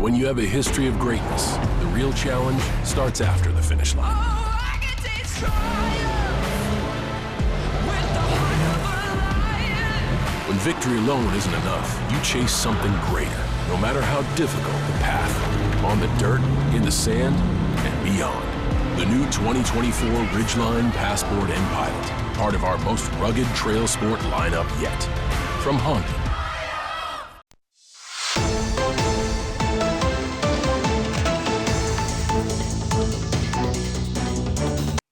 When you have a history of greatness, the real challenge starts after the finish line. I can taste triumph with the heart of a lion. When victory alone isn't enough, you chase something greater, no matter how difficult the path. On the dirt, in the sand, and beyond. The new 2024 Ridgeline Passport and Pilot, part of our most rugged trail sport lineup yet. From Honda.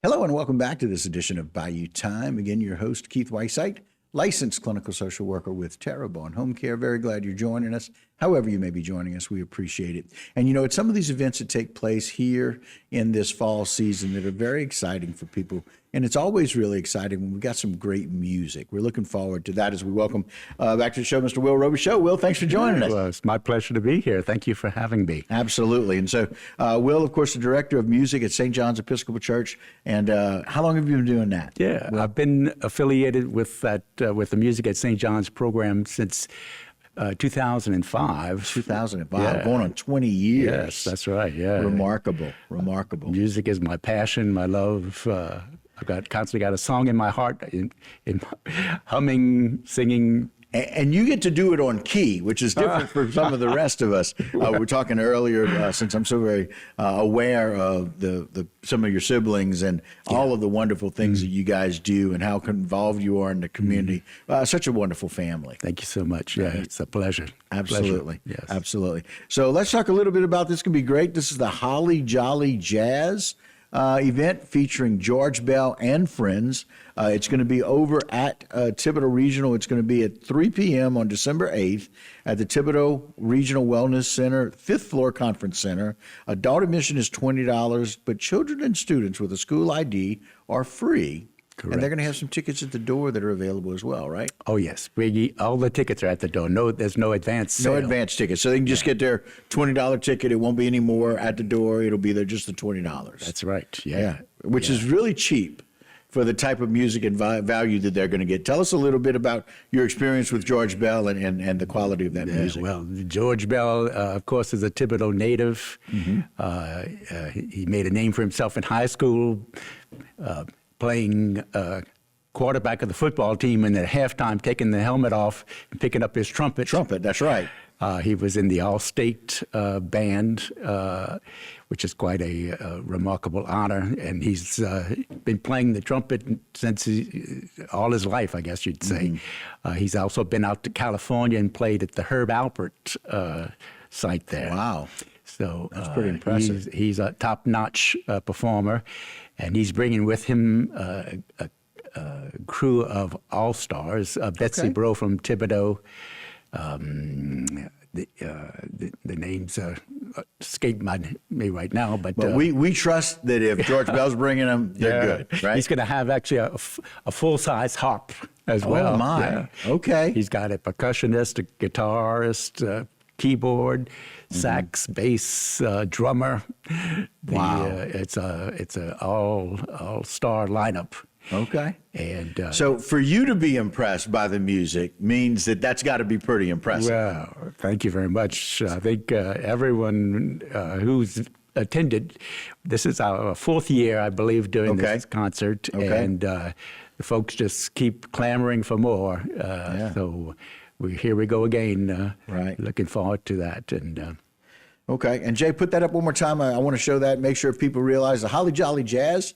Hello and welcome back to this edition of Bayou Time. Again, your host, Keith Weissite, licensed clinical social worker with Terrebonne Home Care. Very glad you're joining us. However you may be joining us, we appreciate it. And you know, it's some of these events that take place here in this fall season that are very exciting for people. And it's always really exciting when we've got some great music. We're looking forward to that as we welcome back to the show Mr. Will Robichaud. Will, thanks for joining us. Well, it's my pleasure to be here. Thank you for having me. Absolutely. And so, Will, of course, the director of music at St. John's Episcopal Church. And how long have you been doing that? Yeah, Will? I've been affiliated with that with the Music at St. John's program since 2005. 2005, yeah. Going on 20 years. Yes, that's right. Yeah, remarkable. Music is my passion, my love. I've constantly got a song in my heart, in humming, singing. And you get to do it on key, which is different from some of the rest of us. We were talking earlier, since I'm so very aware of some of your siblings and all of the wonderful things that you guys do and how involved you are in the community. Such a wonderful family. Thank you so much. Yeah, it's a pleasure. Absolutely. Yes. Absolutely. So let's talk a little bit about this. It's going to be great. This is the Holly Jolly Jazz event featuring George Bell and friends. It's going to be over at Thibodaux Regional. It's going to be at 3 p.m. on December 8th at the Thibodaux Regional Wellness Center, 5th floor conference center. Adult admission is $20, but children and students with a school ID are free. Correct. And they're going to have some tickets at the door that are available as well, right? Oh, yes. All the tickets are at the door. There's no advance sale. No advance tickets. So they can just get their $20 ticket. It won't be any more at the door. It'll be there just the $20. That's right. Yeah. Which is really cheap for the type of music and value that they're going to get. Tell us a little bit about your experience with George Bell and the quality of that music. Well, George Bell, of course, is a Thibodaux native. Mm-hmm. He made a name for himself in high school, playing quarterback of the football team, and at halftime taking the helmet off and picking up his trumpet. Trumpet, that's right. He was in the All-State band, which is quite a remarkable honor, and he's been playing the trumpet since all his life, I guess you'd say. Mm-hmm. He's also been out to California and played at the Herb Alpert site there. Wow. So that's pretty impressive. He's a top-notch performer, and he's bringing with him a crew of all-stars. Betsy Bro from Thibodaux. The names escape me right now, but we trust that if George Bell's bringing them, they're good, right? He's going to have actually a full-size harp as well. Oh, my. Yeah. Okay. He's got a percussionist, a guitarist, keyboard, sax, bass, drummer. Wow. It's a all-star lineup. Okay. And so for you to be impressed by the music means that's got to be pretty impressive. Well, thank you very much. I think everyone who's attended, this is our fourth year, I believe, doing this concert. Okay. And the folks just keep clamoring for more. So here we go again. Right. Looking forward to that. And okay. And Jay, put that up one more time. I want to show that, make sure people realize the Holly Jolly Jazz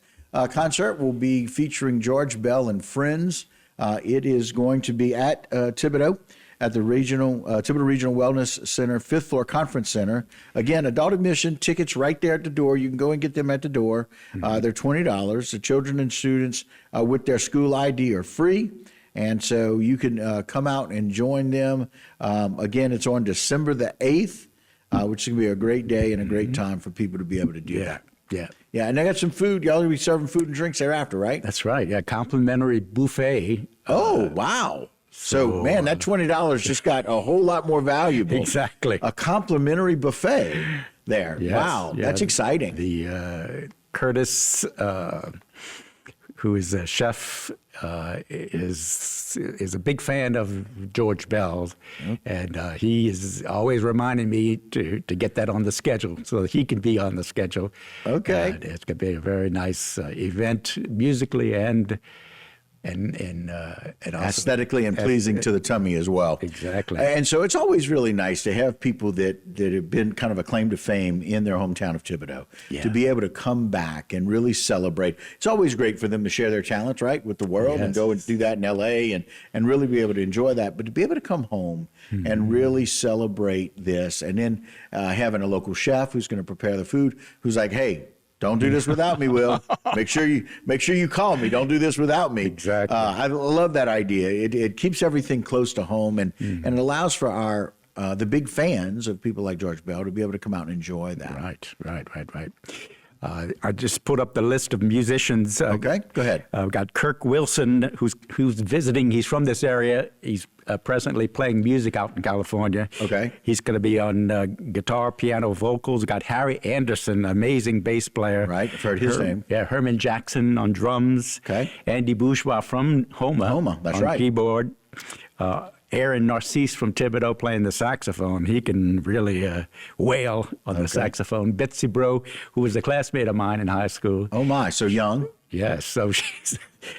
concert will be featuring George Bell and friends. It is going to be at Thibodaux at the Thibodaux Regional Wellness Center, 5th floor conference center. Again, adult admission, tickets right there at the door. You can go and get them at the door. Mm-hmm. They're $20. The children and students with their school ID are free. And so you can come out and join them. Again, it's on December the 8th, which is going to be a great day and a great time for people to be able to do that. Yeah, and they got some food. Y'all will be serving food and drinks thereafter, right? That's right. Yeah, complimentary buffet. Oh, wow. So, man, that $20 just got a whole lot more valuable. Exactly. A complimentary buffet there. Yes, wow, that's exciting. The Curtis who is a chef, is a big fan of George Bell, and he is always reminding me to get that on the schedule so that he can be on the schedule. Okay. And it's going to be a very nice event musically and also aesthetically and pleasing to the tummy as well. Exactly. And so it's always really nice to have people that have been kind of a claim to fame in their hometown of Thibodaux to be able to come back and really celebrate. It's always great for them to share their talents, right, with the world and go and do that in LA and really be able to enjoy that. But to be able to come home and really celebrate this, and then having a local chef who's going to prepare the food, who's like, hey, don't do this without me, Will. Make sure you call me. Don't do this without me. Exactly. I love that idea. It keeps everything close to home, and it allows for our the big fans of people like George Bell to be able to come out and enjoy that. Right. I just put up the list of musicians. Okay, go ahead. We've got Kirk Wilson, who's visiting. He's from this area. He's presently playing music out in California. Okay. He's going to be on guitar, piano, vocals. We've got Harry Anderson, amazing bass player. Right, I've heard his name. Yeah, Herman Jackson on drums. Okay. Andy Bourgeois from Houma. Houma, that's on right. Keyboard. Aaron Narcisse from Thibodaux playing the saxophone. He can really wail on the saxophone. Betsy Bro, who was a classmate of mine in high school. Oh my, so young. Yes, so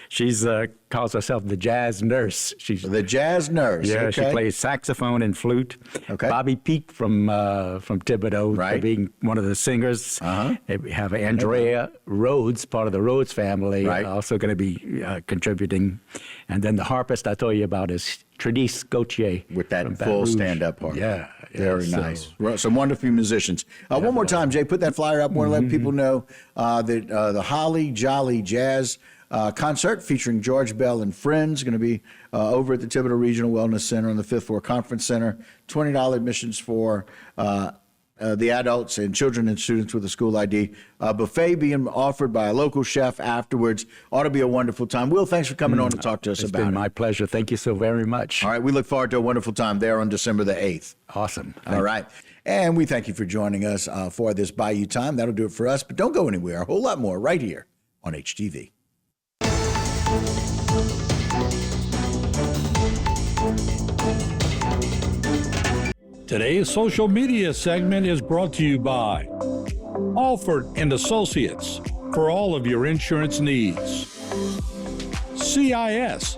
she's calls herself the jazz nurse. She's The jazz nurse. yeah, okay. she plays saxophone and flute. Okay. Bobby Peak from Thibodaux, Right. being one of the singers. We have Andrea Rhodes, part of the Rhodes family, Right. also going to be contributing. And then the harpist I told you about is Tradice Gauthier. With that from Baton full Rouge. stand-up harp. Yeah. Very so- nice. Some wonderful musicians. One more time, Jay, put that flyer up. I want to let people know that the Holly Jolly Jazz concert featuring George Bell and friends going to be over at the Thibodaux Regional Wellness Center on the 5th floor Conference Center. $20 admissions for the adults and children and students with a school ID. Buffet being offered by a local chef afterwards. Ought to be a wonderful time. Will, thanks for coming on to talk to us It's about been it. my pleasure. Thank you so very much. All right, we look forward to a wonderful time there on December the 8th. Awesome. All right. And we thank you for joining us for this Bayou time. That'll do it for us. But don't go anywhere. A whole lot more right here on HTV. Today's social media segment is brought to you by Alford and Associates for all of your insurance needs. CIS,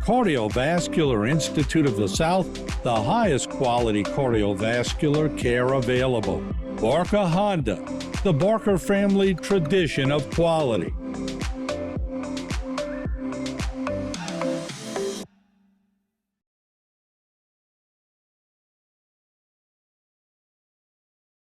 Cardiovascular Institute of the South, the highest quality cardiovascular care available. Barker Honda, the Barker family tradition of quality.